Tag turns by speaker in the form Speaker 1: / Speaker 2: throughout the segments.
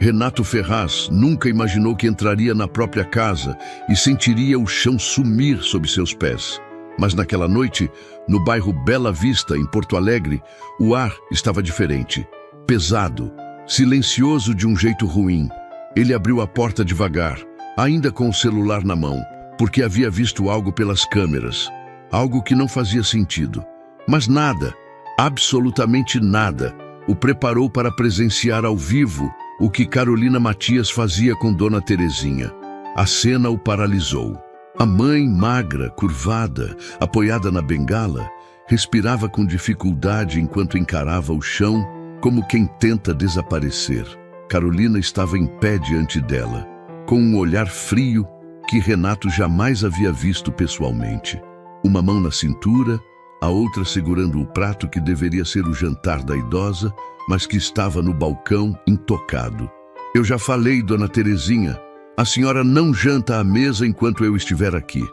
Speaker 1: Renato Ferraz nunca imaginou que entraria na própria casa e sentiria o chão sumir sob seus pés. Mas naquela noite, no bairro Bela Vista, em Porto Alegre, o ar estava diferente. Pesado, silencioso de um jeito ruim. Ele abriu a porta devagar, ainda com o celular na mão, porque havia visto algo pelas câmeras. Algo que não fazia sentido. Mas nada, absolutamente nada, o preparou para presenciar ao vivo o que Carolina Matias fazia com Dona Terezinha. A cena o paralisou. A mãe, magra, curvada, apoiada na bengala, respirava com dificuldade enquanto encarava o chão, como quem tenta desaparecer. Carolina estava em pé diante dela, com um olhar frio que Renato jamais havia visto pessoalmente. Uma mão na cintura, a outra segurando o prato que deveria ser o jantar da idosa, mas que estava no balcão, intocado. Eu já falei, Dona Terezinha, a senhora não janta à mesa enquanto eu estiver aqui.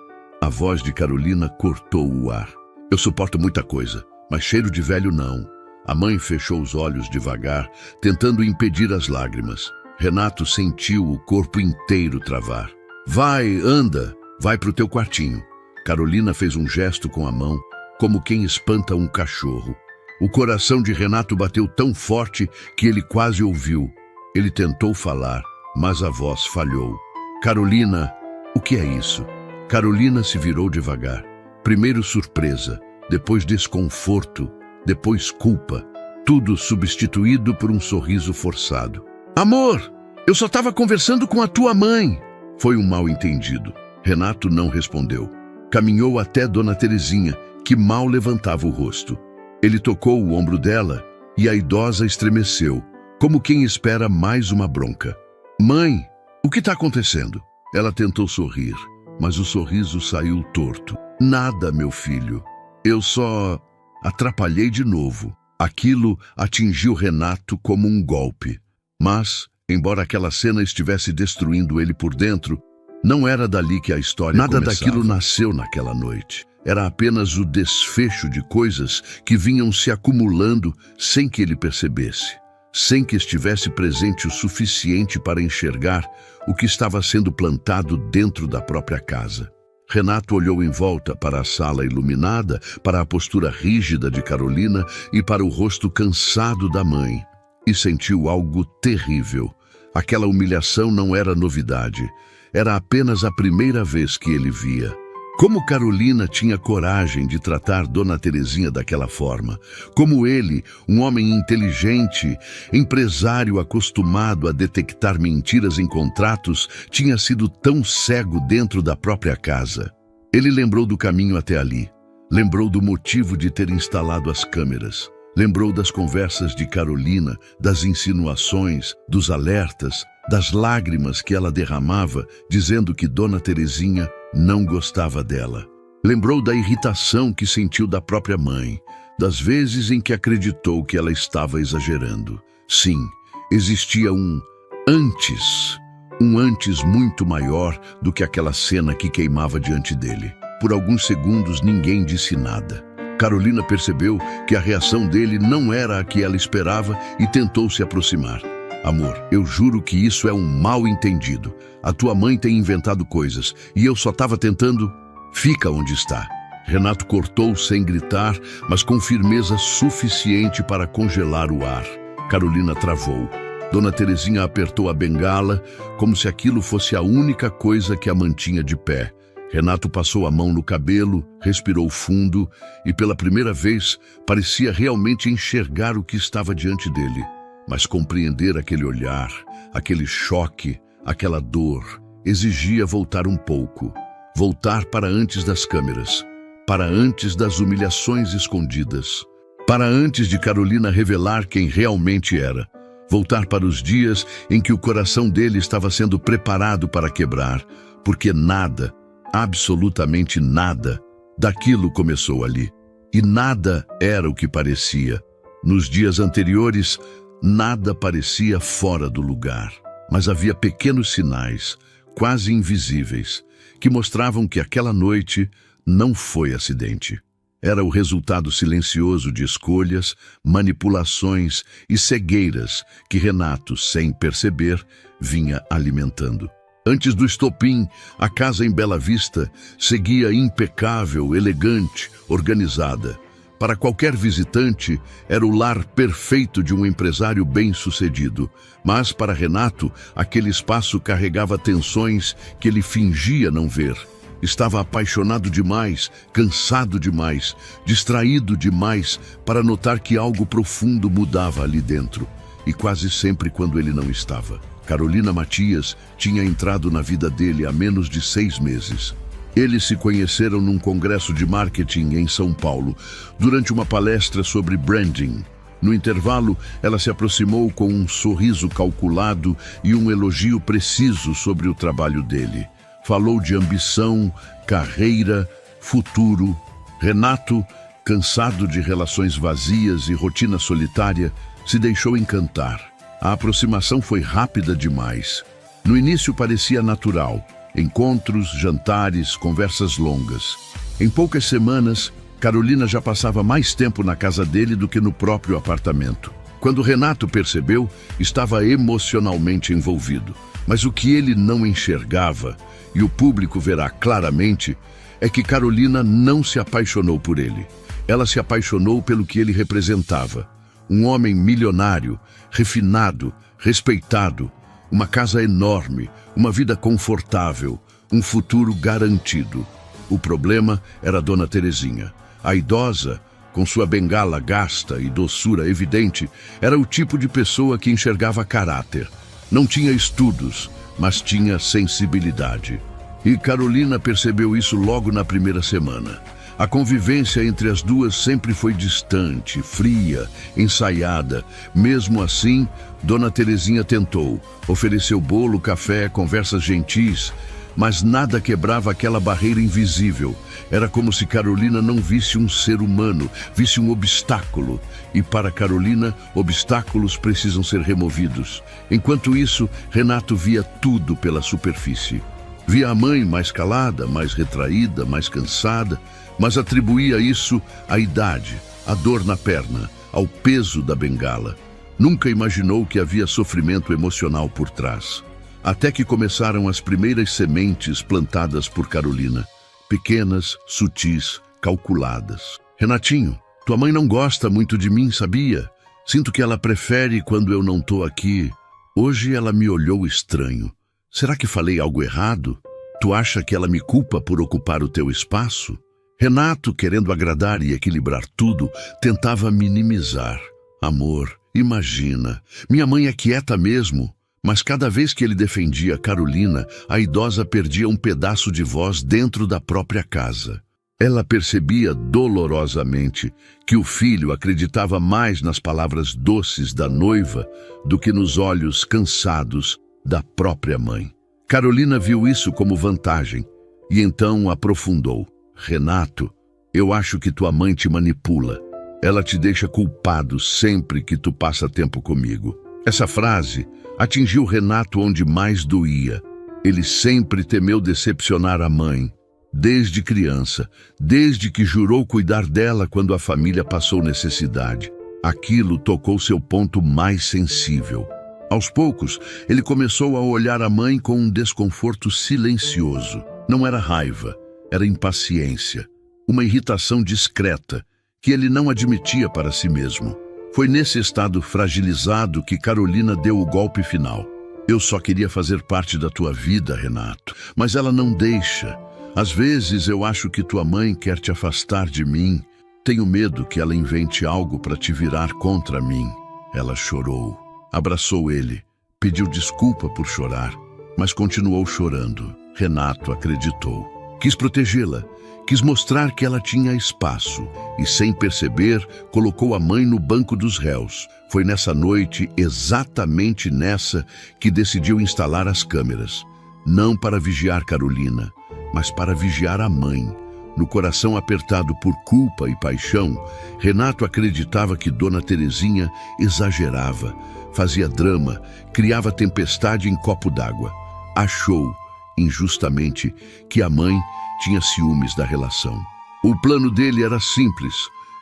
Speaker 1: A voz de Carolina cortou o ar. Eu suporto muita coisa, mas cheiro de velho não. A mãe fechou os olhos devagar, tentando impedir as lágrimas. Renato sentiu o corpo inteiro travar. Vai, anda, vai pro teu quartinho. Carolina fez um gesto com a mão, como quem espanta um cachorro. O coração de Renato bateu tão forte que ele quase ouviu. Ele tentou falar, mas a voz falhou. Carolina, o que é isso? Carolina se virou devagar. Primeiro surpresa, depois desconforto, depois culpa. Tudo substituído por um sorriso forçado. Amor, eu só estava conversando com a tua mãe. Foi um mal-entendido. Renato não respondeu. Caminhou até Dona Terezinha, que mal levantava o rosto. Ele tocou o ombro dela e a idosa estremeceu, como quem espera mais uma bronca. Mãe, o que está acontecendo? Ela tentou sorrir, mas o sorriso saiu torto. Nada, meu filho. Eu só atrapalhei de novo. Aquilo atingiu Renato como um golpe. Mas, embora aquela cena estivesse destruindo ele por dentro, não era dali que a história começava. Nada daquilo nasceu naquela noite. Era apenas o desfecho de coisas que vinham se acumulando sem que ele percebesse, sem que estivesse presente o suficiente para enxergar o que estava sendo plantado dentro da própria casa. Renato olhou em volta para a sala iluminada, para a postura rígida de Carolina e para o rosto cansado da mãe, e sentiu algo terrível. Aquela humilhação não era novidade. Era apenas a primeira vez que ele via. Como Carolina tinha coragem de tratar Dona Terezinha daquela forma? Como ele, um homem inteligente, empresário acostumado a detectar mentiras em contratos, tinha sido tão cego dentro da própria casa? Ele lembrou do caminho até ali. Lembrou do motivo de ter instalado as câmeras. Lembrou das conversas de Carolina, das insinuações, dos alertas, das lágrimas que ela derramava, dizendo que Dona Terezinha não gostava dela. Lembrou da irritação que sentiu da própria mãe, das vezes em que acreditou que ela estava exagerando. Sim, existia um antes muito maior do que aquela cena que queimava diante dele. Por alguns segundos ninguém disse nada. Carolina percebeu que a reação dele não era a que ela esperava e tentou se aproximar. Amor, eu juro que isso é um mal-entendido. A tua mãe tem inventado coisas e eu só estava tentando... Fica onde está. Renato cortou sem gritar, mas com firmeza suficiente para congelar o ar. Carolina travou. Dona Terezinha apertou a bengala, como se aquilo fosse a única coisa que a mantinha de pé. Renato passou a mão no cabelo, respirou fundo e, pela primeira vez, parecia realmente enxergar o que estava diante dele. Mas compreender aquele olhar, aquele choque, aquela dor, exigia voltar um pouco. Voltar para antes das câmeras, para antes das humilhações escondidas, para antes de Carolina revelar quem realmente era. Voltar para os dias em que o coração dele estava sendo preparado para quebrar, porque nada, absolutamente nada, daquilo começou ali. E nada era o que parecia. Nos dias anteriores, nada parecia fora do lugar, mas havia pequenos sinais, quase invisíveis, que mostravam que aquela noite não foi acidente. Era o resultado silencioso de escolhas, manipulações e cegueiras que Renato, sem perceber, vinha alimentando. Antes do estopim, a casa em Bela Vista seguia impecável, elegante, organizada. Para qualquer visitante, era o lar perfeito de um empresário bem-sucedido. Mas, para Renato, aquele espaço carregava tensões que ele fingia não ver. Estava apaixonado demais, cansado demais, distraído demais para notar que algo profundo mudava ali dentro. E quase sempre quando ele não estava. Carolina Matias tinha entrado na vida dele há menos de 6 meses. Eles se conheceram num congresso de marketing em São Paulo, durante uma palestra sobre branding. No intervalo, ela se aproximou com um sorriso calculado e um elogio preciso sobre o trabalho dele. Falou de ambição, carreira, futuro. Renato, cansado de relações vazias e rotina solitária, se deixou encantar. A aproximação foi rápida demais. No início parecia natural. Encontros, jantares, conversas longas. Em poucas semanas, Carolina já passava mais tempo na casa dele do que no próprio apartamento. Quando Renato percebeu, estava emocionalmente envolvido. Mas o que ele não enxergava, e o público verá claramente, é que Carolina não se apaixonou por ele. Ela se apaixonou pelo que ele representava. Um homem milionário, refinado, respeitado, uma casa enorme, uma vida confortável, um futuro garantido. O problema era Dona Terezinha. A idosa, com sua bengala gasta e doçura evidente, era o tipo de pessoa que enxergava caráter. Não tinha estudos, mas tinha sensibilidade. E Carolina percebeu isso logo na primeira semana. A convivência entre as duas sempre foi distante, fria, ensaiada. Mesmo assim, Dona Terezinha tentou. Ofereceu bolo, café, conversas gentis, mas nada quebrava aquela barreira invisível. Era como se Carolina não visse um ser humano, visse um obstáculo. E para Carolina, obstáculos precisam ser removidos. Enquanto isso, Renato via tudo pela superfície. Via a mãe mais calada, mais retraída, mais cansada, mas atribuía isso à idade, à dor na perna, ao peso da bengala. Nunca imaginou que havia sofrimento emocional por trás. Até que começaram as primeiras sementes plantadas por Carolina. Pequenas, sutis, calculadas. Renatinho, tua mãe não gosta muito de mim, sabia? Sinto que ela prefere quando eu não tô aqui. Hoje ela me olhou estranho. Será que falei algo errado? Tu acha que ela me culpa por ocupar o teu espaço? Renato, querendo agradar e equilibrar tudo, tentava minimizar. Amor, imagina, minha mãe é quieta mesmo. Mas cada vez que ele defendia Carolina, a idosa perdia um pedaço de voz dentro da própria casa. Ela percebia dolorosamente que o filho acreditava mais nas palavras doces da noiva do que nos olhos cansados da própria mãe. Carolina viu isso como vantagem e então aprofundou. Renato, eu acho que tua mãe te manipula. Ela te deixa culpado sempre que tu passa tempo comigo. Essa frase atingiu Renato onde mais doía. Ele sempre temeu decepcionar a mãe. Desde criança, desde que jurou cuidar dela quando a família passou necessidade. Aquilo tocou seu ponto mais sensível. Aos poucos, ele começou a olhar a mãe com um desconforto silencioso. Não era raiva, era impaciência, uma irritação discreta que ele não admitia para si mesmo. Foi nesse estado fragilizado que Carolina deu o golpe final. Eu só queria fazer parte da tua vida, Renato, mas ela não deixa. Às vezes eu acho que tua mãe quer te afastar de mim. Tenho medo que ela invente algo para te virar contra mim. Ela chorou, abraçou ele, pediu desculpa por chorar, mas continuou chorando. Renato acreditou. Quis protegê-la, quis mostrar que ela tinha espaço e, sem perceber, colocou a mãe no banco dos réus. Foi nessa noite, exatamente nessa, que decidiu instalar as câmeras. Não para vigiar Carolina, mas para vigiar a mãe. No coração apertado por culpa e paixão, Renato acreditava que Dona Terezinha exagerava, fazia drama, criava tempestade em copo d'água. Achou, injustamente, que a mãe tinha ciúmes da relação. O plano dele era simples: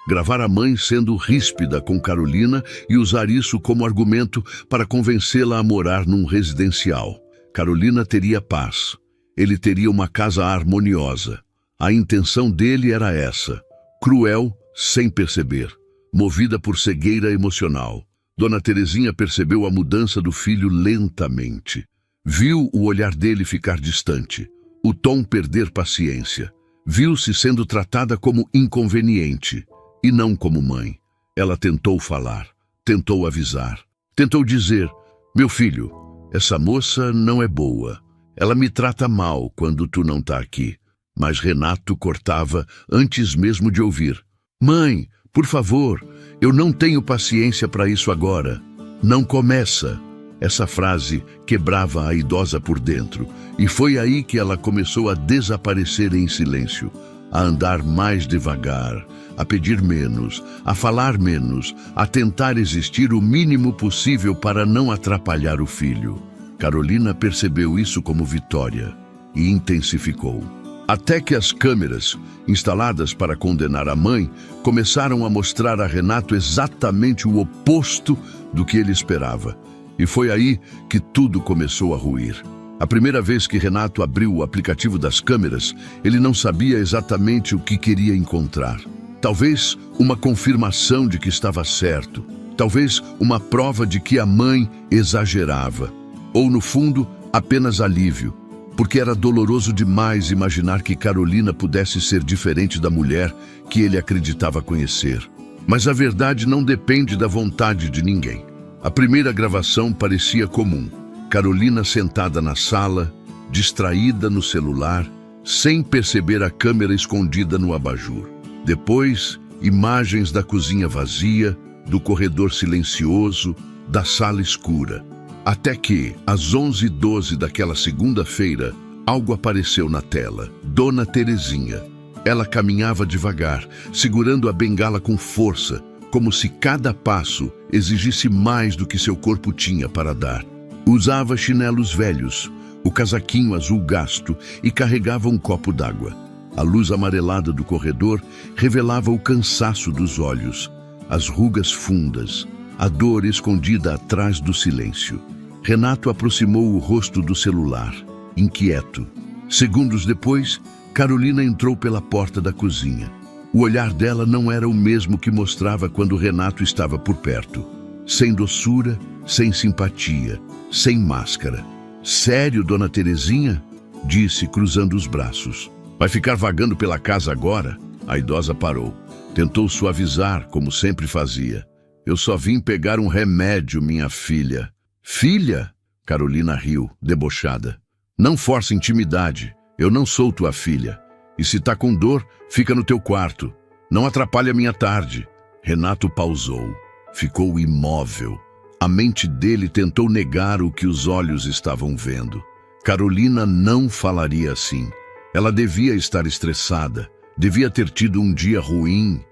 Speaker 1: gravar a mãe sendo ríspida com Carolina e usar isso como argumento para convencê-la a morar num residencial. Carolina teria paz. Ele teria uma casa harmoniosa. A intenção dele era essa: cruel, sem perceber, movida por cegueira emocional. Dona Terezinha percebeu a mudança do filho lentamente. Viu o olhar dele ficar distante, o tom perder paciência. Viu-se sendo tratada como inconveniente e não como mãe. Ela tentou falar, tentou avisar, tentou dizer: meu filho, essa moça não é boa. Ela me trata mal quando tu não tá aqui. Mas Renato cortava antes mesmo de ouvir. Mãe, por favor, eu não tenho paciência para isso agora. Não começa. Essa frase quebrava a idosa por dentro, e foi aí que ela começou a desaparecer em silêncio, a andar mais devagar, a pedir menos, a falar menos, a tentar existir o mínimo possível para não atrapalhar o filho. Carolina percebeu isso como vitória e intensificou. Até que as câmeras, instaladas para condenar a mãe, começaram a mostrar a Renato exatamente o oposto do que ele esperava. E foi aí que tudo começou a ruir. A primeira vez que Renato abriu o aplicativo das câmeras, ele não sabia exatamente o que queria encontrar. Talvez uma confirmação de que estava certo. Talvez uma prova de que a mãe exagerava. Ou, no fundo, apenas alívio. Porque era doloroso demais imaginar que Carolina pudesse ser diferente da mulher que ele acreditava conhecer. Mas a verdade não depende da vontade de ninguém. A primeira gravação parecia comum. Carolina sentada na sala, distraída no celular, sem perceber a câmera escondida no abajur. Depois, imagens da cozinha vazia, do corredor silencioso, da sala escura. Até que, às 11h12 daquela segunda-feira, algo apareceu na tela. Dona Terezinha. Ela caminhava devagar, segurando a bengala com força, como se cada passo exigisse mais do que seu corpo tinha para dar. Usava chinelos velhos, o casaquinho azul gasto e carregava um copo d'água. A luz amarelada do corredor revelava o cansaço dos olhos, as rugas fundas, a dor escondida atrás do silêncio. Renato aproximou o rosto do celular, inquieto. Segundos depois, Carolina entrou pela porta da cozinha. O olhar dela não era o mesmo que mostrava quando Renato estava por perto. Sem doçura, sem simpatia, sem máscara. Sério, Dona Terezinha? Disse, cruzando os braços. Vai ficar vagando pela casa agora? A idosa parou. Tentou suavizar, como sempre fazia. Eu só vim pegar um remédio, minha filha. Filha? Carolina riu, debochada. Não força intimidade. Eu não sou tua filha. E se tá com dor, fica no teu quarto. Não atrapalha minha tarde. Renato pausou. Ficou imóvel. A mente dele tentou negar o que os olhos estavam vendo. Carolina não falaria assim. Ela devia estar estressada. Devia ter tido um dia ruim.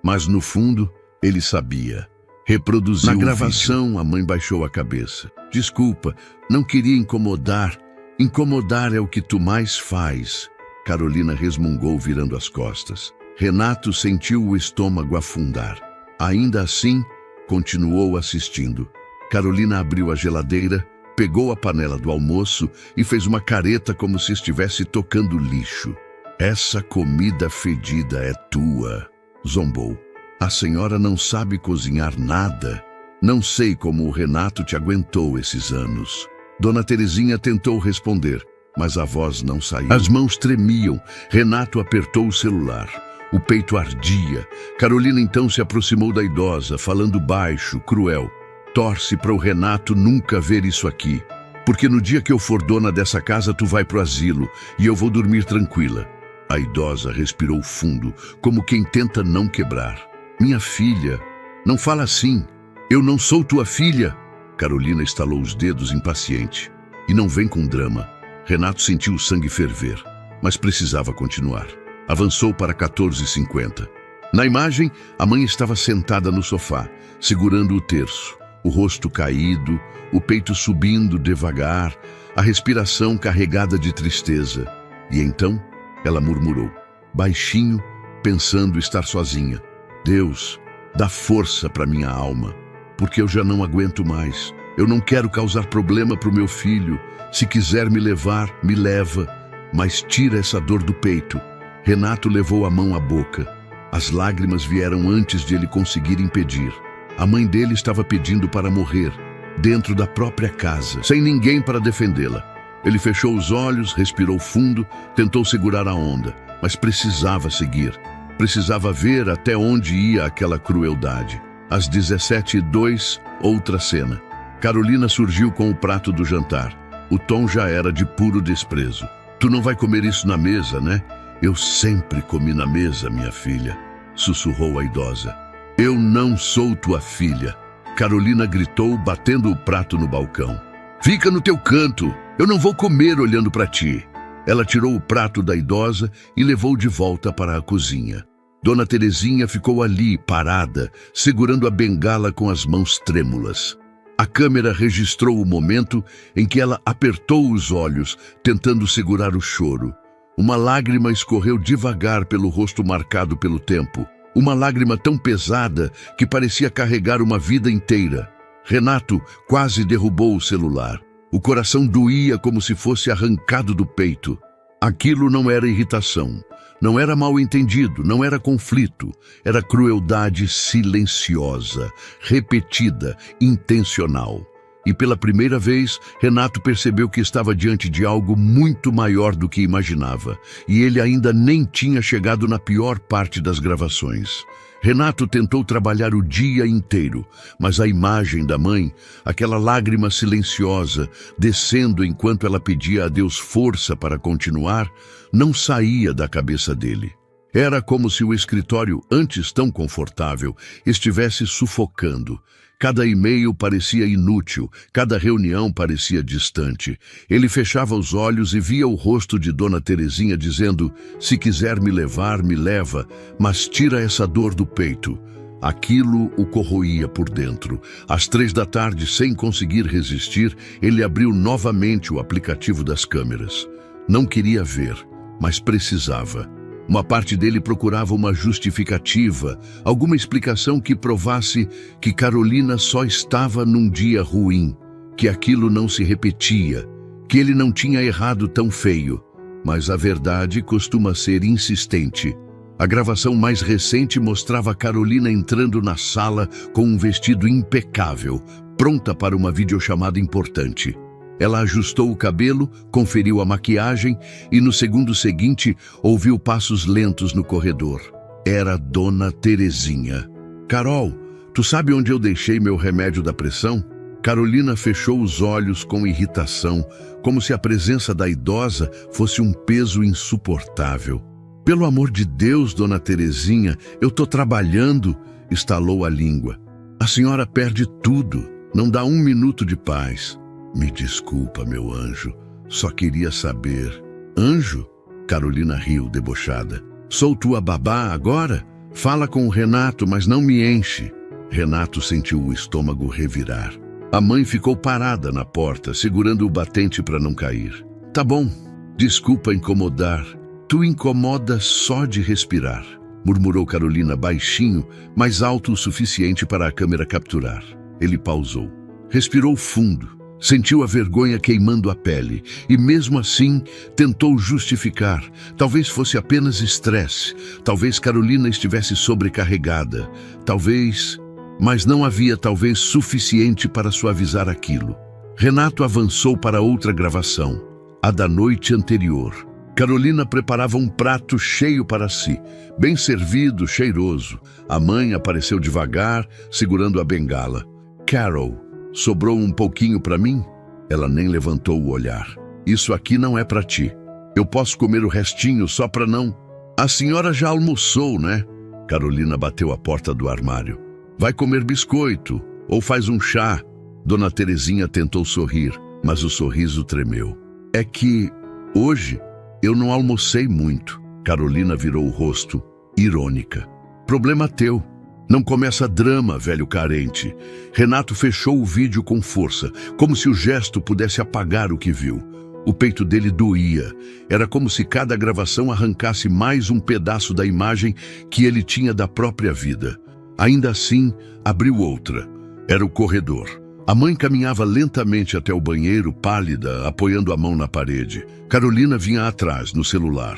Speaker 1: Mas no fundo, ele sabia. Reproduziu. Na gravação, a mãe baixou a cabeça. Desculpa, não queria incomodar. Incomodar é o que tu mais faz. Carolina resmungou, virando as costas. Renato sentiu o estômago afundar. Ainda assim, continuou assistindo. Carolina abriu a geladeira, pegou a panela do almoço e fez uma careta como se estivesse tocando lixo. Essa comida fedida é tua, zombou. A senhora não sabe cozinhar nada. Não sei como o Renato te aguentou esses anos. Dona Terezinha tentou responder, mas a voz não saiu. As mãos tremiam. Renato apertou o celular. O peito ardia. Carolina então se aproximou da idosa, falando baixo, cruel. Torce para o Renato nunca ver isso aqui. Porque no dia que eu for dona dessa casa, tu vai pro asilo e eu vou dormir tranquila. A idosa respirou fundo, como quem tenta não quebrar. Minha filha, não fala assim. Eu não sou tua filha. Carolina estalou os dedos impaciente. E não vem com drama. Renato sentiu o sangue ferver, mas precisava continuar. Avançou para 14h50. Na imagem, a mãe estava sentada no sofá, segurando o terço, o rosto caído, o peito subindo devagar, a respiração carregada de tristeza. E então, ela murmurou. baixinho, pensando estar sozinha. Deus, dá força para minha alma, porque eu já não aguento mais. Eu não quero causar problema para o meu filho. Se quiser me levar, me leva, mas tira essa dor do peito. Renato levou a mão à boca. As lágrimas vieram antes de ele conseguir impedir. A mãe dele estava pedindo para morrer, dentro da própria casa, sem ninguém para defendê-la. Ele fechou os olhos, respirou fundo, tentou segurar a onda, mas precisava seguir. Precisava ver até onde ia aquela crueldade. Às 17h02, outra cena. Carolina surgiu com o prato do jantar. O tom já era de puro desprezo. Tu não vai comer isso na mesa, né? Eu sempre comi na mesa, minha filha, sussurrou a idosa. Eu não sou tua filha. Carolina gritou, batendo o prato no balcão. Fica no teu canto, eu não vou comer olhando para ti. Ela tirou o prato da idosa e levou de volta para a cozinha. Dona Terezinha ficou ali, parada, segurando a bengala com as mãos trêmulas. A câmera registrou o momento em que ela apertou os olhos, tentando segurar o choro. Uma lágrima escorreu devagar pelo rosto marcado pelo tempo. Uma lágrima tão pesada que parecia carregar uma vida inteira. Renato quase derrubou o celular. O coração doía como se fosse arrancado do peito. Aquilo não era irritação, não era mal-entendido, não era conflito. Era crueldade silenciosa, repetida, intencional. E pela primeira vez, Renato percebeu que estava diante de algo muito maior do que imaginava. E ele ainda nem tinha chegado na pior parte das gravações. Renato tentou trabalhar o dia inteiro, mas a imagem da mãe, aquela lágrima silenciosa, descendo enquanto ela pedia a Deus força para continuar, não saía da cabeça dele. Era como se o escritório, antes tão confortável, estivesse sufocando. Cada e-mail parecia inútil, cada reunião parecia distante. Ele fechava os olhos e via o rosto de Dona Terezinha dizendo: se quiser me levar, me leva, mas tira essa dor do peito. Aquilo o corroía por dentro. Às 3 da tarde, sem conseguir resistir, ele abriu novamente o aplicativo das câmeras. Não queria ver, mas precisava. Uma parte dele procurava uma justificativa, alguma explicação que provasse que Carolina só estava num dia ruim, que aquilo não se repetia, que ele não tinha errado tão feio. Mas a verdade costuma ser insistente. A gravação mais recente mostrava Carolina entrando na sala com um vestido impecável, pronta para uma videochamada importante. Ela ajustou o cabelo, conferiu a maquiagem e no segundo seguinte ouviu passos lentos no corredor. Era Dona Terezinha. Carol, tu sabe onde eu deixei meu remédio da pressão? Carolina fechou os olhos com irritação, como se a presença da idosa fosse um peso insuportável. Pelo amor de Deus, Dona Terezinha, eu tô trabalhando, estalou a língua. A senhora perde tudo, não dá 1 minuto de paz. Me desculpa, meu anjo, só queria saber. Anjo? Carolina riu, debochada. Sou tua babá agora? Fala com o Renato, mas não me enche. Renato sentiu o estômago revirar. A mãe ficou parada na porta, segurando o batente para não cair. Tá bom, desculpa incomodar. Tu incomoda só de respirar, murmurou Carolina baixinho, mas alto o suficiente para a câmera capturar. Ele pausou. Respirou fundo. Sentiu a vergonha queimando a pele e, mesmo assim, tentou justificar. Talvez fosse apenas estresse. Talvez Carolina estivesse sobrecarregada. Talvez... Mas não havia talvez suficiente para suavizar aquilo. Renato avançou para outra gravação, a da noite anterior. Carolina preparava um prato cheio para si, bem servido, cheiroso. A mãe apareceu devagar, segurando a bengala. Carol, sobrou um pouquinho para mim? Ela nem levantou o olhar. Isso aqui não é para ti. Eu posso comer o restinho só para não... A senhora já almoçou, né? Carolina bateu a porta do armário. Vai comer biscoito ou faz um chá. Dona Terezinha tentou sorrir, mas o sorriso tremeu. É que hoje eu não almocei muito. Carolina virou o rosto, irônica. Problema teu. Não começa drama, velho carente. Renato fechou o vídeo com força, como se o gesto pudesse apagar o que viu. O peito dele doía. Era como se cada gravação arrancasse mais um pedaço da imagem que ele tinha da própria vida. Ainda assim, abriu outra. Era o corredor. A mãe caminhava lentamente até o banheiro, pálida, apoiando a mão na parede. Carolina vinha atrás, no celular.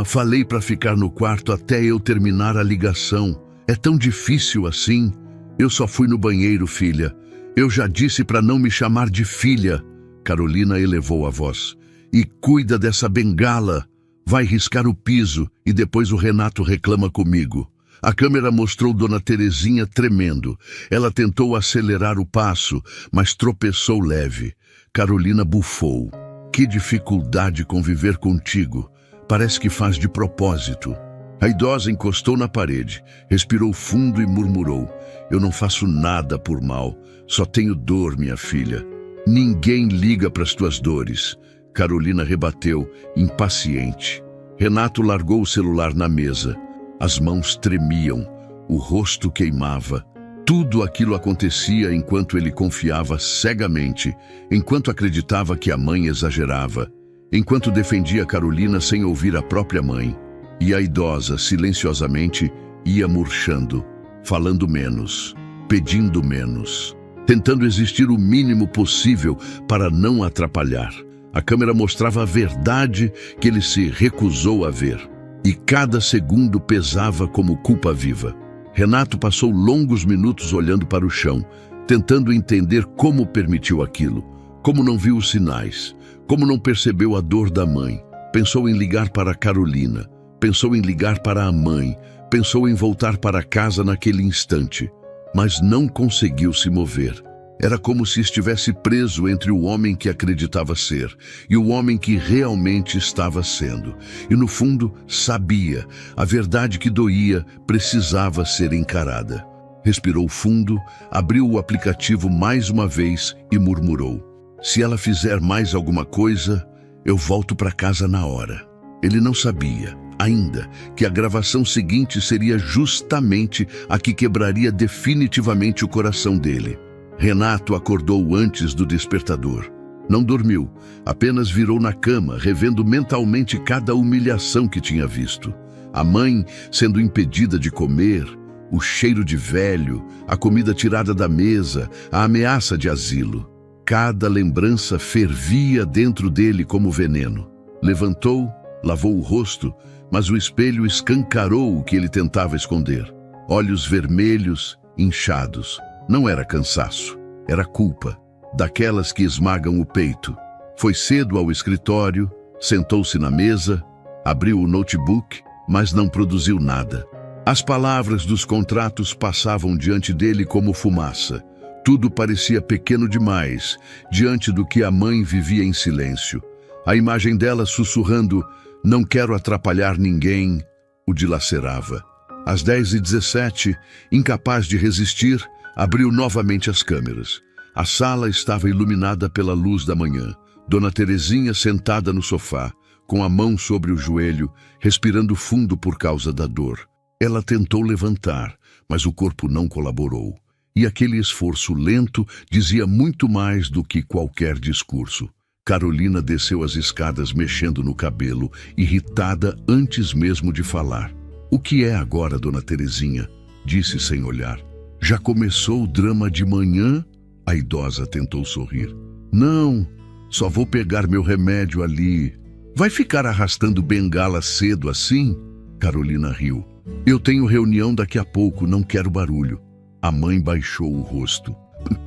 Speaker 1: Falei para ficar no quarto até eu terminar a ligação. É tão difícil assim. Eu só fui no banheiro, filha. Eu já disse para não me chamar de filha. Carolina elevou a voz. E cuida dessa bengala. Vai riscar o piso e depois o Renato reclama comigo. A câmera mostrou Dona Terezinha tremendo. Ela tentou acelerar o passo, mas tropeçou leve. Carolina bufou. Que dificuldade conviver contigo. Parece que faz de propósito. A idosa encostou na parede, respirou fundo e murmurou. Eu não faço nada por mal. Só tenho dor, minha filha. Ninguém liga para as tuas dores. Carolina rebateu, impaciente. Renato largou o celular na mesa. As mãos tremiam, o rosto queimava. Tudo aquilo acontecia enquanto ele confiava cegamente, enquanto acreditava que a mãe exagerava, enquanto defendia Carolina sem ouvir a própria mãe. E a idosa, silenciosamente, ia murchando, falando menos, pedindo menos, tentando existir o mínimo possível para não atrapalhar. A câmera mostrava a verdade que ele se recusou a ver. E cada segundo pesava como culpa viva. Renato passou longos minutos olhando para o chão, tentando entender como permitiu aquilo, como não viu os sinais, como não percebeu a dor da mãe. Pensou em ligar para Carolina, pensou em ligar para a mãe, pensou em voltar para casa naquele instante, mas não conseguiu se mover. Era como se estivesse preso entre o homem que acreditava ser e o homem que realmente estava sendo. E no fundo, sabia, a verdade que doía precisava ser encarada. Respirou fundo, abriu o aplicativo mais uma vez e murmurou. Se ela fizer mais alguma coisa, eu volto para casa na hora. Ele não sabia, ainda, que a gravação seguinte seria justamente a que quebraria definitivamente o coração dele. Renato acordou antes do despertador. Não dormiu, apenas virou na cama, revendo mentalmente cada humilhação que tinha visto. A mãe sendo impedida de comer, o cheiro de velho, a comida tirada da mesa, a ameaça de asilo. Cada lembrança fervia dentro dele como veneno. Levantou, lavou o rosto, mas o espelho escancarou o que ele tentava esconder. Olhos vermelhos, inchados. Não era cansaço, era culpa, daquelas que esmagam o peito. Foi cedo ao escritório, sentou-se na mesa, abriu o notebook, mas não produziu nada. As palavras dos contratos passavam diante dele como fumaça. Tudo parecia pequeno demais, diante do que a mãe vivia em silêncio. A imagem dela sussurrando, não quero atrapalhar ninguém, o dilacerava. Às 10h17, incapaz de resistir, abriu novamente as câmeras. A sala estava iluminada pela luz da manhã. Dona Terezinha sentada no sofá, com a mão sobre o joelho, respirando fundo por causa da dor. Ela tentou levantar, mas o corpo não colaborou. E aquele esforço lento dizia muito mais do que qualquer discurso. Carolina desceu as escadas mexendo no cabelo, irritada antes mesmo de falar. O que é agora, Dona Terezinha? Disse sem olhar. Já começou o drama de manhã? A idosa tentou sorrir. Não, só vou pegar meu remédio ali. Vai ficar arrastando bengala cedo assim? Carolina riu. Eu tenho reunião daqui a pouco, não quero barulho. A mãe baixou o rosto.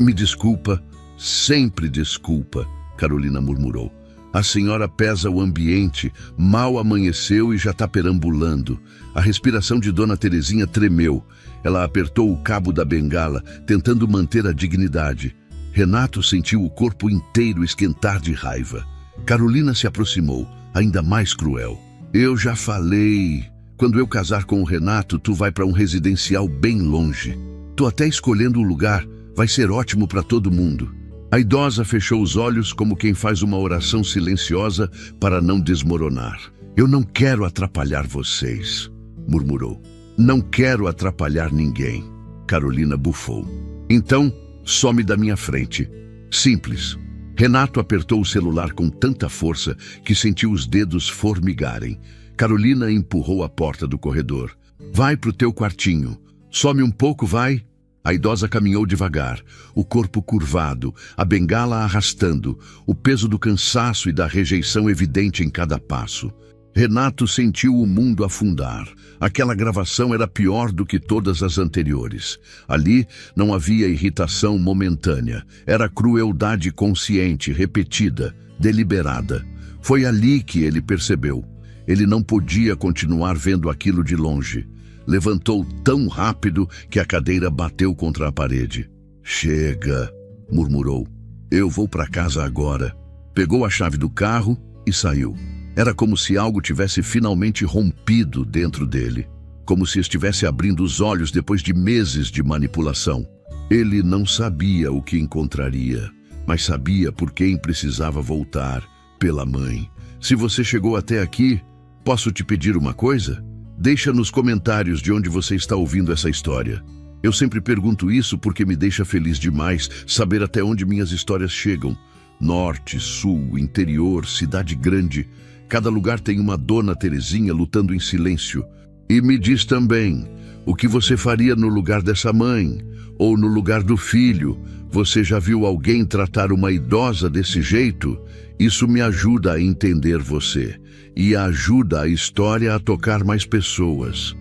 Speaker 1: Me desculpa, sempre desculpa, Carolina murmurou. A senhora pesa o ambiente, mal amanheceu e já está perambulando. A respiração de Dona Terezinha tremeu. Ela apertou o cabo da bengala, tentando manter a dignidade. Renato sentiu o corpo inteiro esquentar de raiva. Carolina se aproximou, ainda mais cruel. Eu já falei. Quando eu casar com o Renato, tu vai para um residencial bem longe. Tô até escolhendo o lugar. Vai ser ótimo para todo mundo. A idosa fechou os olhos como quem faz uma oração silenciosa para não desmoronar. Eu não quero atrapalhar vocês, murmurou. Não quero atrapalhar ninguém. Carolina bufou. Então, some da minha frente. Simples. Renato apertou o celular com tanta força que sentiu os dedos formigarem. Carolina empurrou a porta do corredor. Vai pro teu quartinho. Some um pouco, vai. A idosa caminhou devagar, o corpo curvado, a bengala arrastando, o peso do cansaço e da rejeição evidente em cada passo. Renato sentiu o mundo afundar. Aquela gravação era pior do que todas as anteriores. Ali não havia irritação momentânea. Era crueldade consciente, repetida, deliberada. Foi ali que ele percebeu. Ele não podia continuar vendo aquilo de longe. Levantou tão rápido que a cadeira bateu contra a parede. Chega, murmurou. Eu vou para casa agora. Pegou a chave do carro e saiu. Era como se algo tivesse finalmente rompido dentro dele. Como se estivesse abrindo os olhos depois de meses de manipulação. Ele não sabia o que encontraria, mas sabia por quem precisava voltar, pela mãe. Se você chegou até aqui, posso te pedir uma coisa? Deixa nos comentários de onde você está ouvindo essa história. Eu sempre pergunto isso porque me deixa feliz demais saber até onde minhas histórias chegam. Norte, sul, interior, cidade grande. Cada lugar tem uma Dona Terezinha lutando em silêncio. E me diz também, o que você faria no lugar dessa mãe? Ou no lugar do filho? Você já viu alguém tratar uma idosa desse jeito? Isso me ajuda a entender você. E ajuda a história a tocar mais pessoas.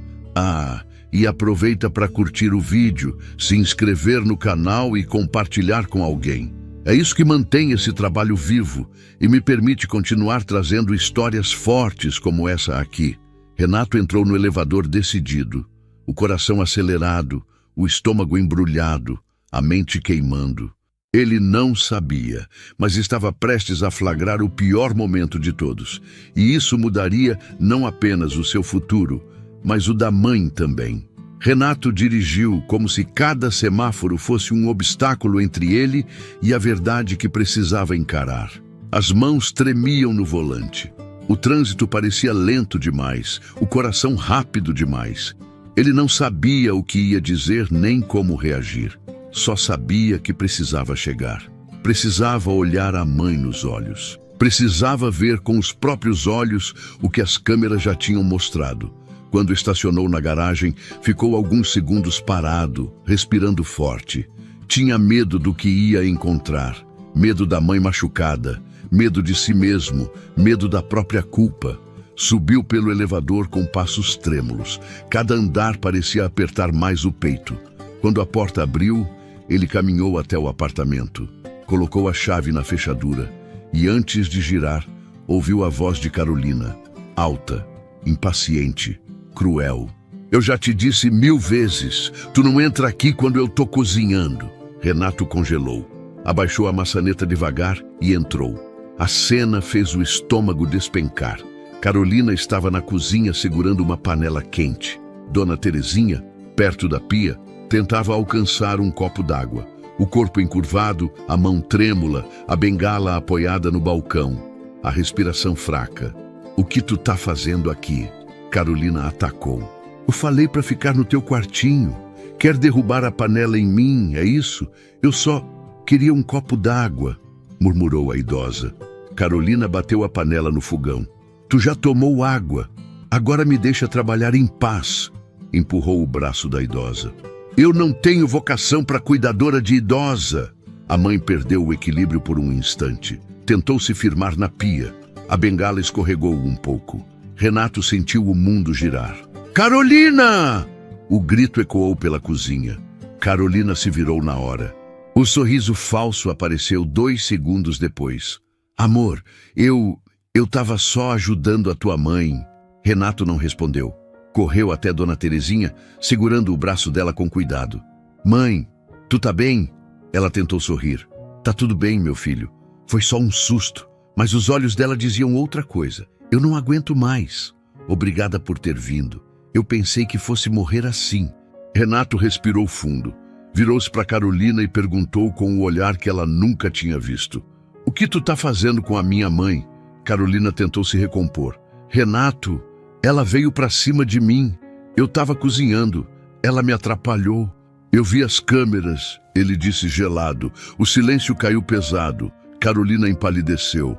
Speaker 1: E aproveita para curtir o vídeo, se inscrever no canal e compartilhar com alguém. É isso que mantém esse trabalho vivo e me permite continuar trazendo histórias fortes como essa aqui. Renato entrou no elevador decidido, o coração acelerado, o estômago embrulhado, a mente queimando. Ele não sabia, mas estava prestes a flagrar o pior momento de todos. E isso mudaria não apenas o seu futuro, mas o da mãe também. Renato dirigiu como se cada semáforo fosse um obstáculo entre ele e a verdade que precisava encarar. As mãos tremiam no volante. O trânsito parecia lento demais, o coração rápido demais. Ele não sabia o que ia dizer nem como reagir. Só sabia que precisava chegar. Precisava olhar a mãe nos olhos. Precisava ver com os próprios olhos o que as câmeras já tinham mostrado. Quando estacionou na garagem, ficou alguns segundos parado, respirando forte. Tinha medo do que ia encontrar. Medo da mãe machucada. Medo de si mesmo. Medo da própria culpa. Subiu pelo elevador com passos trêmulos. Cada andar parecia apertar mais o peito. Quando a porta abriu, ele caminhou até o apartamento. Colocou a chave na fechadura. E antes de girar, ouviu a voz de Carolina. Alta, impaciente. Cruel. Eu já te disse 1000 vezes, tu não entra aqui quando eu tô cozinhando. Renato congelou, abaixou a maçaneta devagar e entrou. A cena fez o estômago despencar. Carolina estava na cozinha segurando uma panela quente. Dona Terezinha, perto da pia, tentava alcançar um copo d'água. O corpo encurvado, a mão trêmula, a bengala apoiada no balcão. A respiração fraca. O que tu tá fazendo aqui? Carolina atacou. Eu falei para ficar no teu quartinho. Quer derrubar a panela em mim, é isso? Eu só queria um copo d'água, murmurou a idosa. Carolina bateu a panela no fogão. Tu já tomou água. Agora me deixa trabalhar em paz. Empurrou o braço da idosa. Eu não tenho vocação para cuidadora de idosa. A mãe perdeu o equilíbrio por um instante. Tentou se firmar na pia. A bengala escorregou um pouco. Renato sentiu o mundo girar. Carolina! O grito ecoou pela cozinha. Carolina se virou na hora. O sorriso falso apareceu 2 segundos depois. Amor, eu tava só ajudando a tua mãe. Renato não respondeu. Correu até Dona Terezinha, segurando o braço dela com cuidado. Mãe, tu tá bem? Ela tentou sorrir. Tá tudo bem, meu filho. Foi só um susto. Mas os olhos dela diziam outra coisa. Eu não aguento mais. Obrigada por ter vindo. Eu pensei que fosse morrer assim. Renato respirou fundo. Virou-se para Carolina e perguntou com o olhar que ela nunca tinha visto. O que tu tá fazendo com a minha mãe? Carolina tentou se recompor. Renato, ela veio para cima de mim. Eu tava cozinhando. Ela me atrapalhou. Eu vi as câmeras, ele disse gelado. O silêncio caiu pesado. Carolina empalideceu.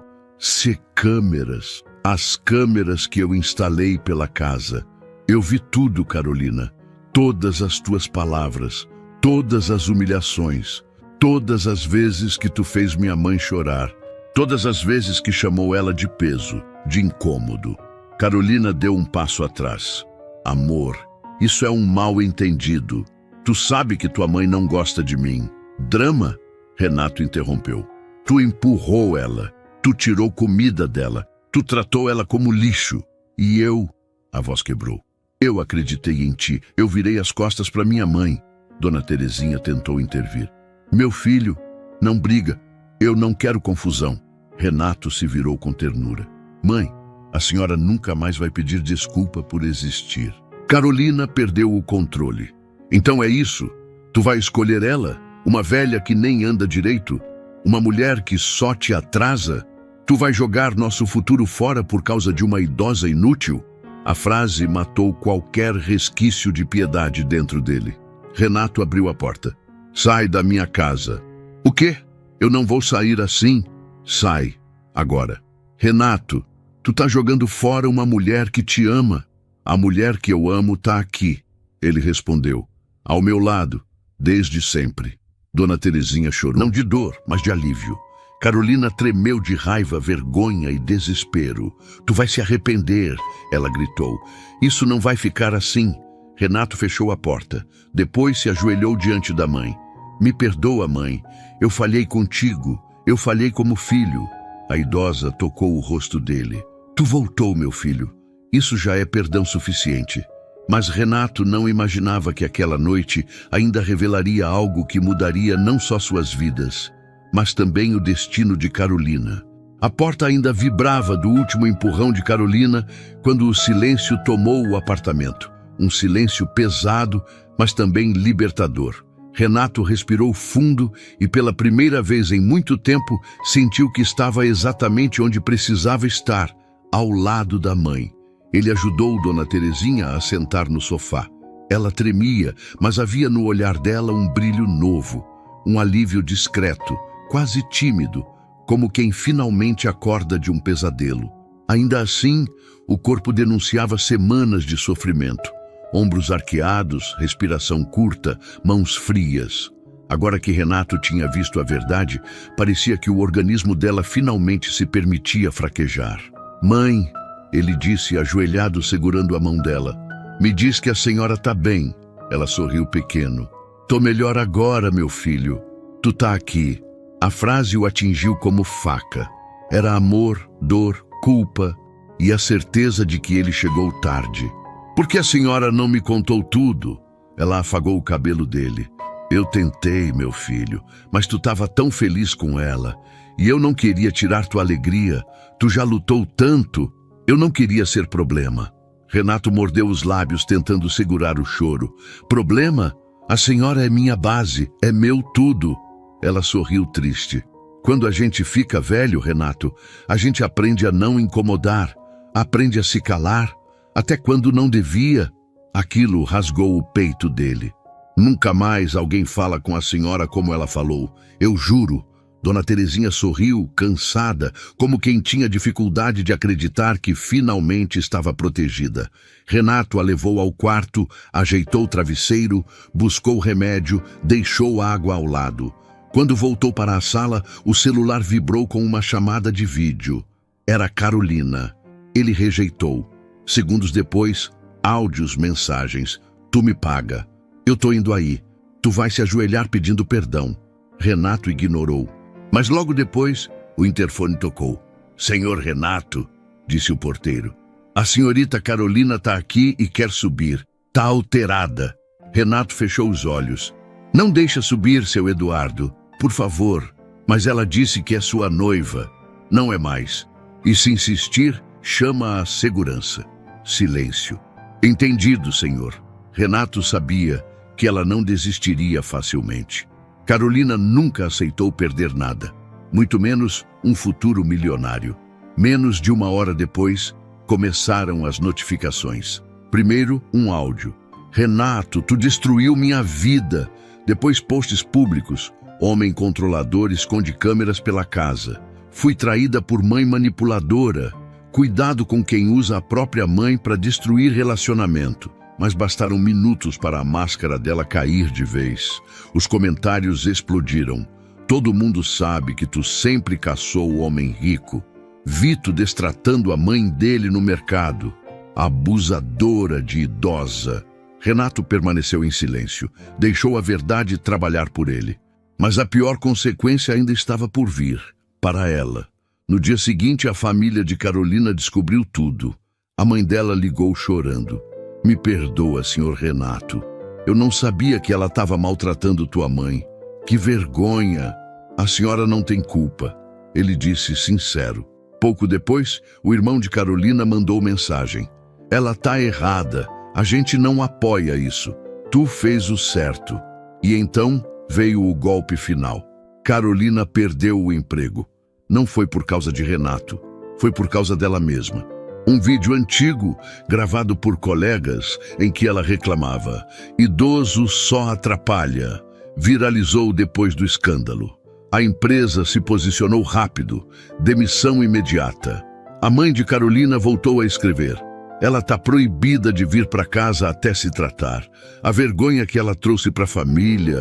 Speaker 1: Câmeras. As câmeras que eu instalei pela casa. Eu vi tudo, Carolina. Todas as tuas palavras, todas as humilhações, todas as vezes que tu fez minha mãe chorar, todas as vezes que chamou ela de peso, de incômodo. Carolina deu um passo atrás. Amor, isso é um mal-entendido. Tu sabe que tua mãe não gosta de mim. Drama? Renato interrompeu. Tu empurrou ela, tu tirou comida dela, tu tratou ela como lixo. E eu... A voz quebrou. Eu acreditei em ti, eu virei as costas para minha mãe. Dona Terezinha tentou intervir. Meu filho, não briga, eu não quero confusão. Renato se virou com ternura. Mãe, a senhora nunca mais vai pedir desculpa por existir. Carolina perdeu o controle. Então é isso? Tu vai escolher ela? Uma velha que nem anda direito? Uma mulher que só te atrasa? Tu vai jogar nosso futuro fora por causa de uma idosa inútil? A frase matou qualquer resquício de piedade dentro dele. Renato abriu a porta. Sai da minha casa. O quê? Eu não vou sair assim? Sai, agora. Renato, tu tá jogando fora uma mulher que te ama. A mulher que eu amo tá aqui. Ele respondeu. Ao meu lado, desde sempre. Dona Terezinha chorou. Não de dor, mas de alívio. Carolina tremeu de raiva, vergonha e desespero. Tu vai se arrepender, ela gritou. Isso não vai ficar assim. Renato fechou a porta. Depois se ajoelhou diante da mãe. Me perdoa, mãe. Eu falhei contigo. Eu falhei como filho. A idosa tocou o rosto dele. Tu voltou, meu filho. Isso já é perdão suficiente. Mas Renato não imaginava que aquela noite ainda revelaria algo que mudaria não só suas vidas, mas também o destino de Carolina. A porta ainda vibrava do último empurrão de Carolina quando o silêncio tomou o apartamento. Um silêncio pesado, mas também libertador. Renato respirou fundo e pela primeira vez em muito tempo sentiu que estava exatamente onde precisava estar, ao lado da mãe. Ele ajudou Dona Terezinha a sentar no sofá. Ela tremia, mas havia no olhar dela um brilho novo, um alívio discreto, quase tímido, como quem finalmente acorda de um pesadelo. Ainda assim, o corpo denunciava semanas de sofrimento. Ombros arqueados, respiração curta, mãos frias. Agora que Renato tinha visto a verdade, parecia que o organismo dela finalmente se permitia fraquejar. Mãe, ele disse, ajoelhado segurando a mão dela. Me diz que a senhora tá bem. Ela sorriu pequeno. Tô melhor agora, meu filho. Tu tá aqui. A frase o atingiu como faca. Era amor, dor, culpa e a certeza de que ele chegou tarde. Por que a senhora não me contou tudo? Ela afagou o cabelo dele. Eu tentei, meu filho, mas tu estava tão feliz com ela. E eu não queria tirar tua alegria. Tu já lutou tanto. Eu não queria ser problema. Renato mordeu os lábios tentando segurar o choro. Problema? A senhora é minha base, é meu tudo. Ela sorriu triste. Quando a gente fica velho, Renato, a gente aprende a não incomodar, aprende a se calar, até quando não devia. Aquilo rasgou o peito dele. Nunca mais alguém fala com a senhora como ela falou. Eu juro. Dona Terezinha sorriu, cansada, como quem tinha dificuldade de acreditar que finalmente estava protegida. Renato a levou ao quarto, ajeitou o travesseiro, buscou remédio, deixou água ao lado. Quando voltou para a sala, o celular vibrou com uma chamada de vídeo. Era Carolina. Ele rejeitou. Segundos depois, áudios, mensagens. Tu me paga. Eu tô indo aí. Tu vai se ajoelhar pedindo perdão. Renato ignorou. Mas logo depois, o interfone tocou. Senhor Renato, disse o porteiro. A senhorita Carolina tá aqui e quer subir. Tá alterada. Renato fechou os olhos. Não deixa subir, seu Eduardo. Por favor. Mas ela disse que é sua noiva. Não é mais. E se insistir, chama a segurança. Silêncio. Entendido, senhor. Renato sabia que ela não desistiria facilmente. Carolina nunca aceitou perder nada, muito menos um futuro milionário. Menos de uma hora depois, começaram as notificações. Primeiro, um áudio. Renato, tu destruiu minha vida. Depois, posts públicos. Homem controlador esconde câmeras pela casa. Fui traída por mãe manipuladora. Cuidado com quem usa a própria mãe para destruir relacionamento. Mas bastaram minutos para a máscara dela cair de vez. Os comentários explodiram. Todo mundo sabe que tu sempre caçou o homem rico. Vi tu destratando a mãe dele no mercado. Abusadora de idosa. Renato permaneceu em silêncio. Deixou a verdade trabalhar por ele. Mas a pior consequência ainda estava por vir. Para ela. No dia seguinte, a família de Carolina descobriu tudo. A mãe dela ligou chorando. Me perdoa, senhor Renato. Eu não sabia que ela estava maltratando tua mãe. Que vergonha! A senhora não tem culpa. Ele disse sincero. Pouco depois, o irmão de Carolina mandou mensagem. Ela tá errada. A gente não apoia isso. Tu fez o certo. E então veio o golpe final. Carolina perdeu o emprego. Não foi por causa de Renato. Foi por causa dela mesma. Um vídeo antigo, gravado por colegas, em que ela reclamava: idoso só atrapalha, viralizou depois do escândalo. A empresa se posicionou rápido, demissão imediata. A mãe de Carolina voltou a escrever. Ela está proibida de vir para casa até se tratar. A vergonha que ela trouxe para a família.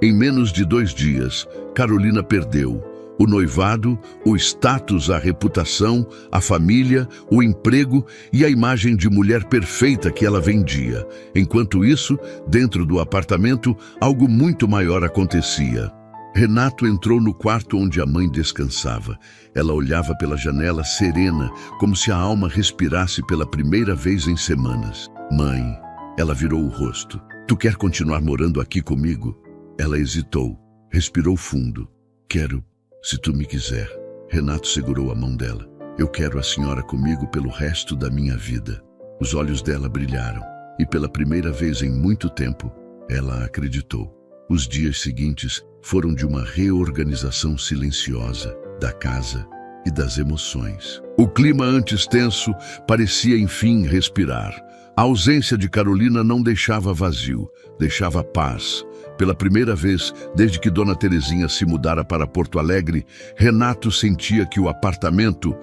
Speaker 1: Em menos de 2 dias, Carolina perdeu o noivado, o status, a reputação, a família, o emprego e a imagem de mulher perfeita que ela vendia. Enquanto isso, dentro do apartamento, algo muito maior acontecia. Renato entrou no quarto onde a mãe descansava. Ela olhava pela janela serena, como se a alma respirasse pela primeira vez em semanas. Mãe, ela virou o rosto. Tu quer continuar morando aqui comigo? Ela hesitou, respirou fundo. Quero, se tu me quiser. Renato segurou a mão dela. Eu quero a senhora comigo pelo resto da minha vida. Os olhos dela brilharam e pela primeira vez em muito tempo, ela acreditou. Os dias seguintes foram de uma reorganização silenciosa da casa e das emoções. O clima antes tenso parecia enfim respirar. A ausência de Carolina não deixava vazio, deixava paz. Pela primeira vez, desde que Dona Terezinha se mudara para Porto Alegre, Renato sentia que o apartamento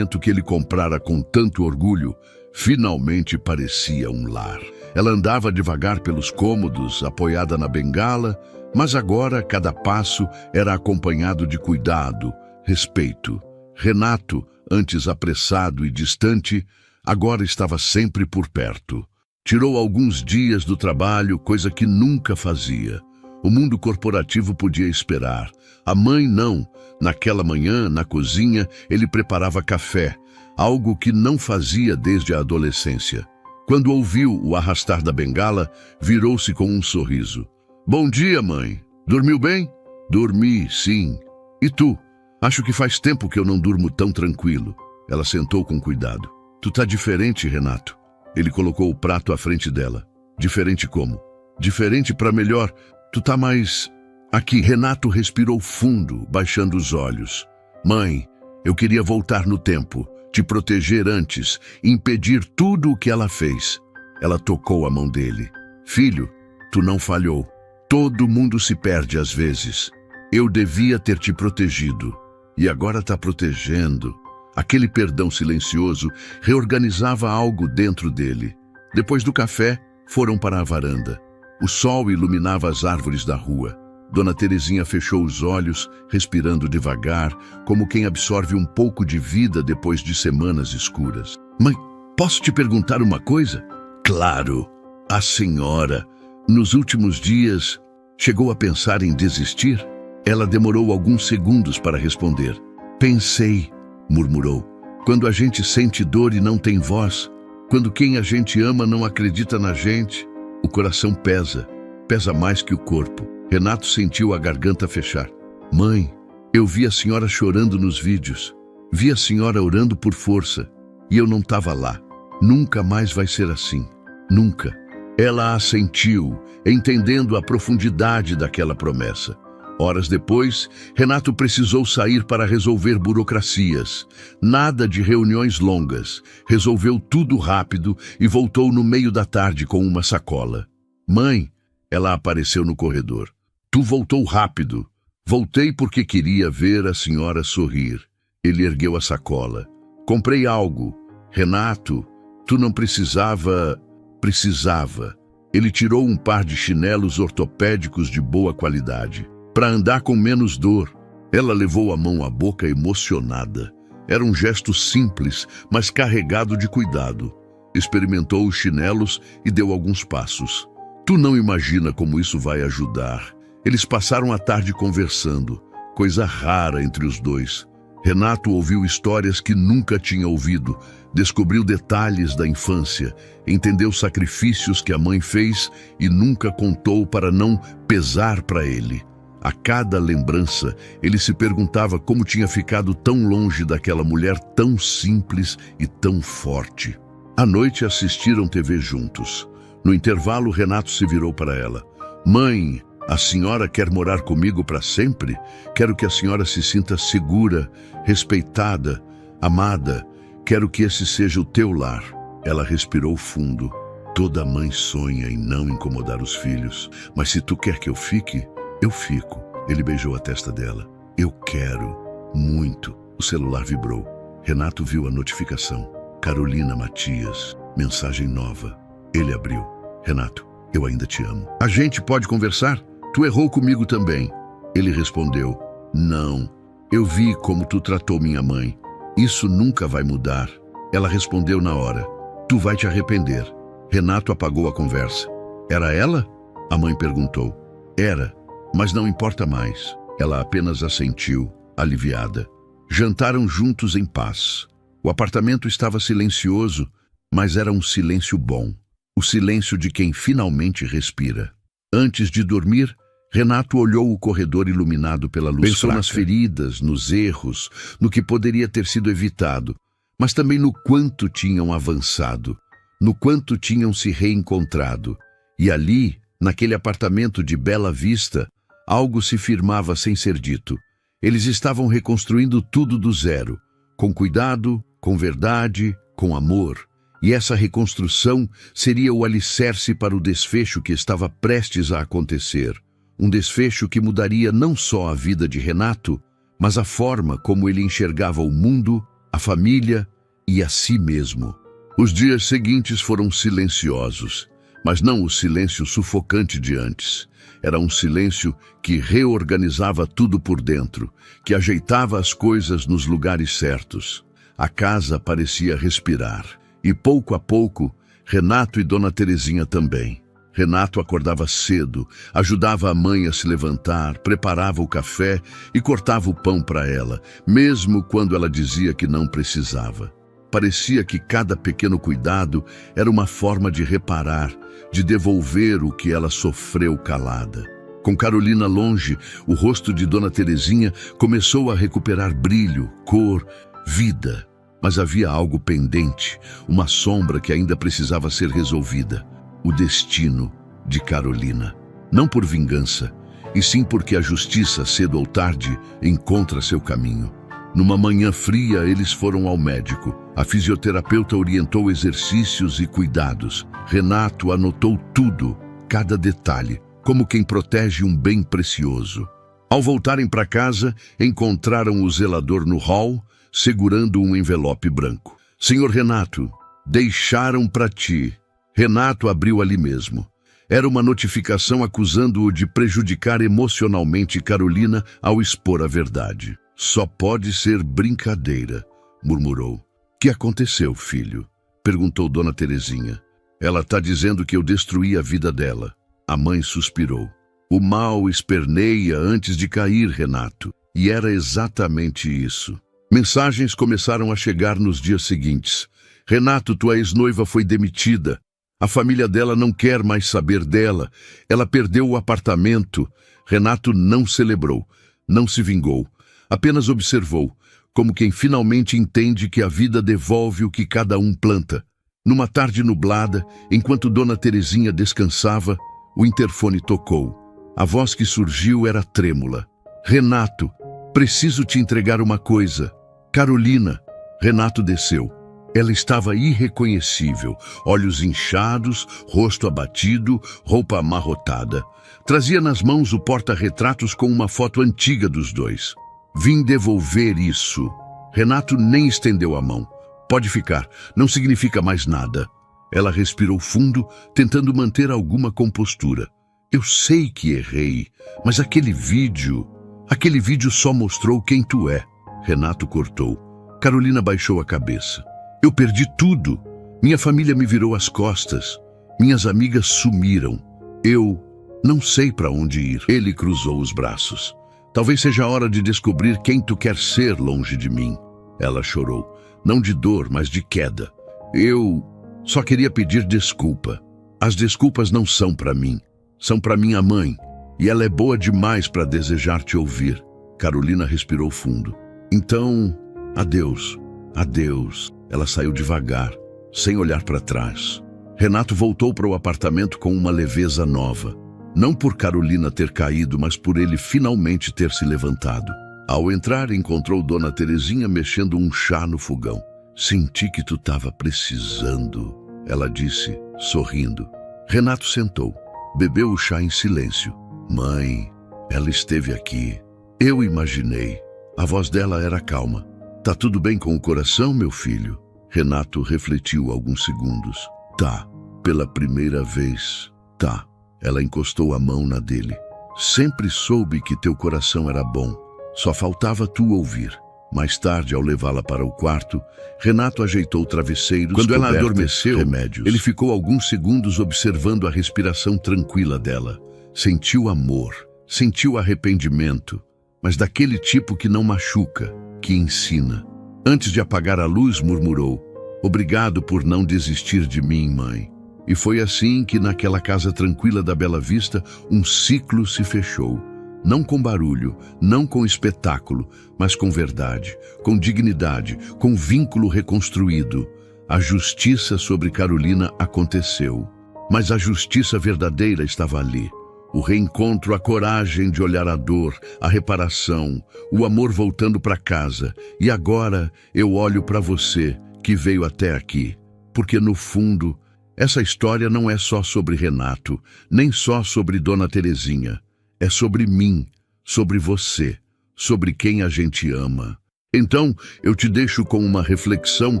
Speaker 1: que ele comprara com tanto orgulho, finalmente parecia um lar. Ela andava devagar pelos cômodos, apoiada na bengala, mas agora cada passo era acompanhado de cuidado, respeito. Renato, antes apressado e distante, agora estava sempre por perto. Tirou alguns dias do trabalho, coisa que nunca fazia. O mundo corporativo podia esperar. A mãe não. Naquela manhã, na cozinha, ele preparava café, algo que não fazia desde a adolescência. Quando ouviu o arrastar da bengala, virou-se com um sorriso. Bom dia, mãe. Dormiu bem? Dormi, sim. E tu? Acho que faz tempo que eu não durmo tão tranquilo. Ela sentou com cuidado. Tu tá diferente, Renato. Ele colocou o prato à frente dela. Diferente como? Diferente para melhor. Tu tá mais... Aqui, Renato respirou fundo, baixando os olhos. Mãe, eu queria voltar no tempo, te proteger antes, impedir tudo o que ela fez. Ela tocou a mão dele. Filho, tu não falhou. Todo mundo se perde às vezes. Eu devia ter te protegido. E agora tá protegendo. Aquele perdão silencioso reorganizava algo dentro dele. Depois do café, foram para a varanda. O sol iluminava as árvores da rua. Dona Terezinha fechou os olhos, respirando devagar, como quem absorve um pouco de vida depois de semanas escuras. Mãe, posso te perguntar uma coisa? Claro. A senhora, nos últimos dias, chegou a pensar em desistir? Ela demorou alguns segundos para responder. Pensei, murmurou. Quando a gente sente dor e não tem voz, quando quem a gente ama não acredita na gente, o coração pesa, pesa mais que o corpo. Renato sentiu a garganta fechar. Mãe, eu vi a senhora chorando nos vídeos. Vi a senhora orando por força. E eu não estava lá. Nunca mais vai ser assim. Nunca. Ela assentiu, entendendo a profundidade daquela promessa. Horas depois, Renato precisou sair para resolver burocracias. Nada de reuniões longas. Resolveu tudo rápido e voltou no meio da tarde com uma sacola. Mãe, ela apareceu no corredor. Tu voltou rápido. Voltei porque queria ver a senhora sorrir. Ele ergueu a sacola. Comprei algo. Renato, tu não precisava... Precisava. Ele tirou um par de chinelos ortopédicos de boa qualidade, para andar com menos dor. Ela levou a mão à boca emocionada. Era um gesto simples, mas carregado de cuidado. Experimentou os chinelos e deu alguns passos. Tu não imagina como isso vai ajudar. Eles passaram a tarde conversando, coisa rara entre os dois. Renato ouviu histórias que nunca tinha ouvido, descobriu detalhes da infância, entendeu sacrifícios que a mãe fez e nunca contou para não pesar para ele. A cada lembrança, ele se perguntava como tinha ficado tão longe daquela mulher tão simples e tão forte. À noite assistiram TV juntos. No intervalo, Renato se virou para ela. Mãe, a senhora quer morar comigo para sempre? Quero que a senhora se sinta segura, respeitada, amada. Quero que esse seja o teu lar. Ela respirou fundo. Toda mãe sonha em não incomodar os filhos. Mas se tu quer que eu fique, eu fico. Ele beijou a testa dela. Eu quero. Muito. O celular vibrou. Renato viu a notificação. Carolina Matias. Mensagem nova. Ele abriu. Renato, eu ainda te amo. A gente pode conversar? Tu errou comigo também. Ele respondeu. Não. Eu vi como tu tratou minha mãe. Isso nunca vai mudar. Ela respondeu na hora. Tu vai te arrepender. Renato apagou a conversa. Era ela? A mãe perguntou. Era, mas não importa mais. Ela apenas assentiu, aliviada. Jantaram juntos em paz. O apartamento estava silencioso, mas era um silêncio bom. O silêncio de quem finalmente respira. Antes de dormir, Renato olhou o corredor iluminado pela luz. Pensou nas feridas, nos erros, no que poderia ter sido evitado, mas também no quanto tinham avançado, no quanto tinham se reencontrado. E ali, naquele apartamento de Bela Vista, algo se firmava sem ser dito. Eles estavam reconstruindo tudo do zero, com cuidado, com verdade, com amor. E essa reconstrução seria o alicerce para o desfecho que estava prestes a acontecer. Um desfecho que mudaria não só a vida de Renato, mas a forma como ele enxergava o mundo, a família e a si mesmo. Os dias seguintes foram silenciosos, mas não o silêncio sufocante de antes. Era um silêncio que reorganizava tudo por dentro, que ajeitava as coisas nos lugares certos. A casa parecia respirar, e pouco a pouco, Renato e Dona Terezinha também. Renato acordava cedo, ajudava a mãe a se levantar, preparava o café e cortava o pão para ela, mesmo quando ela dizia que não precisava. Parecia que cada pequeno cuidado era uma forma de reparar, de devolver o que ela sofreu calada. Com Carolina longe, o rosto de Dona Terezinha começou a recuperar brilho, cor, vida. Mas havia algo pendente, uma sombra que ainda precisava ser resolvida. O destino de Carolina. Não por vingança, e sim porque a justiça, cedo ou tarde, encontra seu caminho. Numa manhã fria, eles foram ao médico. A fisioterapeuta orientou exercícios e cuidados. Renato anotou tudo, cada detalhe, como quem protege um bem precioso. Ao voltarem para casa, encontraram o zelador no hall, segurando um envelope branco. Senhor Renato, deixaram para ti. Renato abriu ali mesmo. Era uma notificação acusando-o de prejudicar emocionalmente Carolina ao expor a verdade. Só pode ser brincadeira, murmurou. Que aconteceu, filho? Perguntou Dona Terezinha. Ela está dizendo que eu destruí a vida dela. A mãe suspirou. O mal esperneia antes de cair, Renato. E era exatamente isso. Mensagens começaram a chegar nos dias seguintes. Renato, tua ex-noiva foi demitida. A família dela não quer mais saber dela. Ela perdeu o apartamento. Renato não celebrou, não se vingou. Apenas observou, como quem finalmente entende que a vida devolve o que cada um planta. Numa tarde nublada, enquanto Dona Terezinha descansava, o interfone tocou. A voz que surgiu era trêmula. Renato, preciso te entregar uma coisa. Carolina. Renato desceu. Ela estava irreconhecível, olhos inchados, rosto abatido, roupa amarrotada. Trazia nas mãos o porta-retratos com uma foto antiga dos dois. Vim devolver isso. Renato nem estendeu a mão. Pode ficar, não significa mais nada. Ela respirou fundo, tentando manter alguma compostura. Eu sei que errei, mas aquele vídeo só mostrou quem tu é. Renato cortou. Carolina baixou a cabeça. Eu perdi tudo. Minha família me virou as costas. Minhas amigas sumiram. Eu não sei para onde ir. Ele cruzou os braços. Talvez seja a hora de descobrir quem tu quer ser longe de mim. Ela chorou. Não de dor, mas de queda. Eu só queria pedir desculpa. As desculpas não são para mim. São para minha mãe. E ela é boa demais para desejar te ouvir. Carolina respirou fundo. Então, adeus. Adeus. Ela saiu devagar, sem olhar para trás. Renato voltou para o apartamento com uma leveza nova. Não por Carolina ter caído, mas por ele finalmente ter se levantado. Ao entrar, encontrou Dona Terezinha mexendo um chá no fogão. Senti que tu estava precisando, ela disse, sorrindo. Renato sentou, bebeu o chá em silêncio. Mãe, ela esteve aqui. Eu imaginei. A voz dela era calma. Tá tudo bem com o coração, meu filho? Renato refletiu alguns segundos. Tá, pela primeira vez. Tá. Ela encostou a mão na dele. Sempre soube que teu coração era bom. Só faltava tu ouvir. Mais tarde, ao levá-la para o quarto, Renato ajeitou travesseiros. Quando ela adormeceu, ele ficou alguns segundos observando a respiração tranquila dela. Sentiu amor, sentiu arrependimento, mas daquele tipo que não machuca, que ensina. Antes de apagar a luz, murmurou: obrigado por não desistir de mim, mãe. E foi assim que naquela casa tranquila da Bela Vista, um ciclo se fechou. Não com barulho, não com espetáculo, mas com verdade, com dignidade, com vínculo reconstruído. A justiça sobre Carolina aconteceu, mas a justiça verdadeira estava ali. O reencontro, a coragem de olhar a dor, a reparação, o amor voltando para casa. E agora eu olho para você, que veio até aqui, porque no fundo, essa história não é só sobre Renato, nem só sobre Dona Terezinha. É sobre mim, sobre você, sobre quem a gente ama. Então, eu te deixo com uma reflexão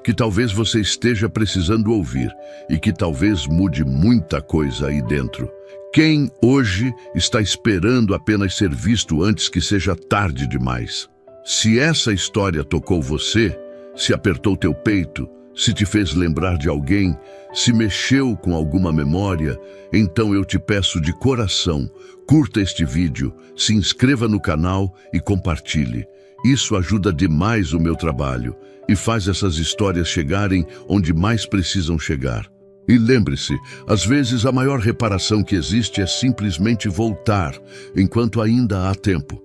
Speaker 1: que talvez você esteja precisando ouvir e que talvez mude muita coisa aí dentro. Quem hoje está esperando apenas ser visto antes que seja tarde demais? Se essa história tocou você, se apertou teu peito, se te fez lembrar de alguém, se mexeu com alguma memória, então eu te peço de coração, curta este vídeo, se inscreva no canal e compartilhe. Isso ajuda demais o meu trabalho e faz essas histórias chegarem onde mais precisam chegar. E lembre-se, às vezes a maior reparação que existe é simplesmente voltar, enquanto ainda há tempo.